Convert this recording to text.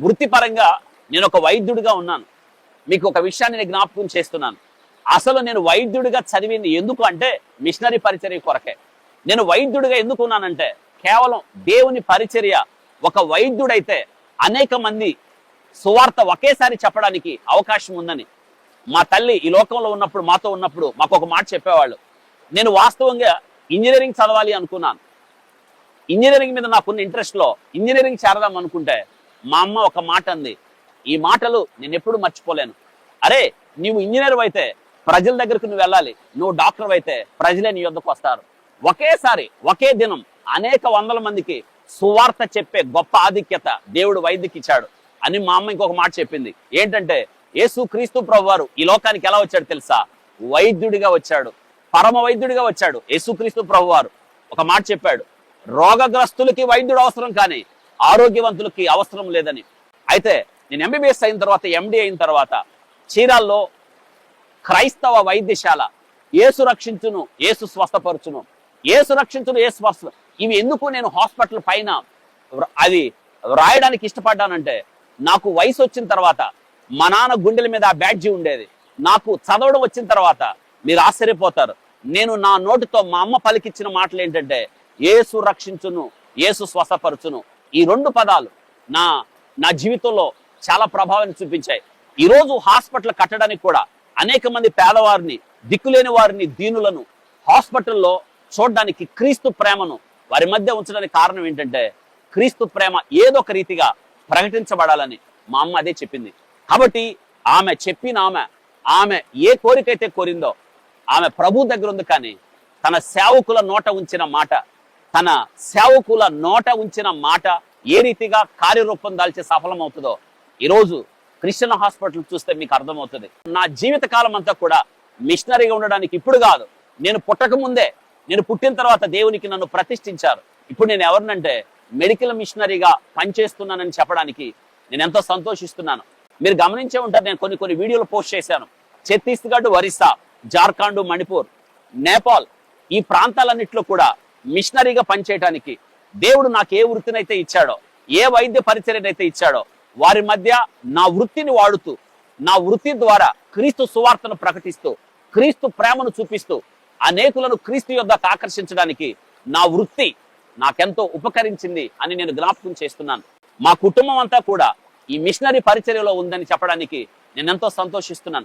వృత్తిపరంగా నేను ఒక వైద్యుడిగా ఉన్నాను. మీకు ఒక విషయాన్ని నేను జ్ఞాపకం చేస్తున్నాను. అసలు నేను వైద్యుడిగా చదివింది ఎందుకు అంటే మిషనరీ పరిచర్య కొరకే. నేను వైద్యుడిగా ఎందుకు ఉన్నానంటే కేవలం దేవుని పరిచర్య, ఒక వైద్యుడైతే అనేక మంది సువార్త ఒకేసారి చెప్పడానికి అవకాశం ఉందని. మా తల్లి ఈ లోకంలో ఉన్నప్పుడు, మాతో ఉన్నప్పుడు మాకు ఒక మాట చెప్పేవాళ్ళు. నేను వాస్తవంగా ఇంజనీరింగ్ చదవాలి అనుకున్నాను. ఇంజనీరింగ్ మీద నాకున్న ఇంట్రెస్ట్లో ఇంజనీరింగ్ చేరదాం అనుకుంటే మా అమ్మ ఒక మాట అంది. ఈ మాటలు నేను ఎప్పుడు మర్చిపోలేను. అరే, నీవు ఇంజనీర్ అయితే ప్రజల దగ్గరకు నువ్వు వెళ్ళాలి, నువ్వు డాక్టర్ అయితే ప్రజలే నీ యొద్దకు వస్తారు. ఒకేసారి ఒకే దినం అనేక వందల మందికి సువార్త చెప్పే గొప్ప ఆధిక్యత దేవుడు వైద్యుకి ఇచ్చాడు అని మా అమ్మ ఇంకొక మాట చెప్పింది. ఏంటంటే యేసు క్రీస్తు ప్రభువారు ఈ లోకానికి ఎలా వచ్చాడు తెలుసా? వైద్యుడిగా వచ్చాడు, పరమ వైద్యుడిగా వచ్చాడు. యేసు క్రీస్తు ప్రభువారు ఒక మాట చెప్పాడు, రోగగ్రస్తులకి వైద్యుడు అవసరం కానీ ఆరోగ్యవంతులకి అవసరం లేదని. అయితే నేను ఎంబీబీఎస్ అయిన తర్వాత, ఎండి అయిన తర్వాత చీరాల్లో క్రైస్తవ వైద్యశాల, యేసు రక్షించును యేసు స్వస్థపరచును, యేసు రక్షించును యేసు స్వస్థ, ఇవి ఎందుకు నేను హాస్పిటల్ పైన అది రాయడానికి ఇష్టపడ్డానంటే, నాకు వయసు వచ్చిన తర్వాత మా నాన్న గుండెల మీద ఆ బ్యాడ్జీ ఉండేది. నాకు చదవడం వచ్చిన తర్వాత మీరు ఆశ్చర్యపోతారు, నేను నా నోటితో మా అమ్మ పలికిచ్చిన మాటలు ఏంటంటే యేసు రక్షించును యేసు స్వస్థపరచును. ఈ రెండు పదాలు నా జీవితంలో చాలా ప్రభావాన్ని చూపించాయి. ఈరోజు హాస్పిటల్ కట్టడానికి కూడా అనేక మంది పేదవారిని, దిక్కులేని వారిని, దీనులను హాస్పిటల్లో చూడడానికి క్రీస్తు ప్రేమను వారి మధ్య ఉంచడానికి కారణం ఏంటంటే క్రీస్తు ప్రేమ ఏదో ఒక రీతిగా ప్రకటించబడాలని మా అమ్మ అదే చెప్పింది. కాబట్టి ఆమె చెప్పిన ఆమె ఏ కోరికైతే కోరిందో ఆమె ప్రభు దగ్గర ఉంది. కానీ తన సేవకుల నోట ఉంచిన మాట ఏ రీతిగా కార్యరూపం దాల్చి సఫలమవుతుందో ఈరోజు క్రిస్టియన్ హాస్పిటల్ చూస్తే మీకు అర్థమవుతుంది. నా జీవిత కాలం అంతా కూడా మిషనరీగా ఉండడానికి ఇప్పుడు కాదు, నేను పుట్టక ముందే, నేను పుట్టిన తర్వాత దేవునికి నన్ను ప్రతిష్ఠించారు. ఇప్పుడు నేను ఎవరినంటే మెడికల్ మిషనరీగా పనిచేస్తున్నానని చెప్పడానికి నేను ఎంతో సంతోషిస్తున్నాను. మీరు గమనించే ఉంటారు, నేను కొన్ని వీడియోలు పోస్ట్ చేశాను. ఛత్తీస్గఢ్, ఒరిస్సా, జార్ఖండ్, మణిపూర్, నేపాల్, ఈ ప్రాంతాలన్నింటిలో కూడా మిషనరీగా పనిచేయడానికి దేవుడు నాకు ఏ వృత్తినైతే ఇచ్చాడో, ఏ వైద్య పరిచర్యనైతే ఇచ్చాడో వారి మధ్య నా వృత్తిని వాడుతూ, నా వృత్తి ద్వారా క్రీస్తు సువార్తను ప్రకటిస్తూ, క్రీస్తు ప్రేమను చూపిస్తూ అనేకులను క్రీస్తు యొద్దకు ఆకర్షించడానికి నా వృత్తి నాకెంతో ఉపకరించింది అని నేను జ్ఞాపకం చేస్తున్నాను. మా కుటుంబం అంతా కూడా ఈ మిషనరీ పరిచర్యలో ఉందని చెప్పడానికి నేను ఎంతో సంతోషిస్తున్నాను.